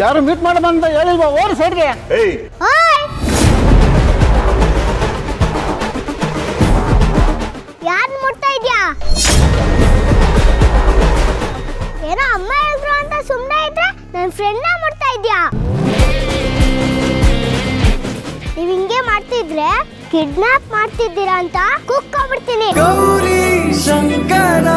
ಯಾರು ಮೀಟ್ ಮಾಡಬಂತ ಹೇಳಿಲ್ವಾ? ಓರ್ ಸೈಡ್ಗೆ. ಏಯ್ ಯಾರು ಮುಟ್ತಾ ಇದ್ಯಾ? ಏನೋ ಅಮ್ಮ ಹೇಳಿದ್ರು ಅಂತ ಸುಮ್ಮನೆ ಇದ್ರೆ ನನ್ನ ಫ್ರೆಂಡ್ನ ಮುಟ್ತಾ ಇದ್ಯಾ? ನೀವು ಹಿಂಗೆ ಮಾಡ್ತಿದ್ರೆ ಕಿಡ್ನಾಪ್ ಮಾಡ್ತಿದ್ದೀರಾ ಅಂತ ಕುಕ್ಕೊಂಡ್ಬಿಡ್ತೀನಿ. ಗೌರಿ ಶಂಕರ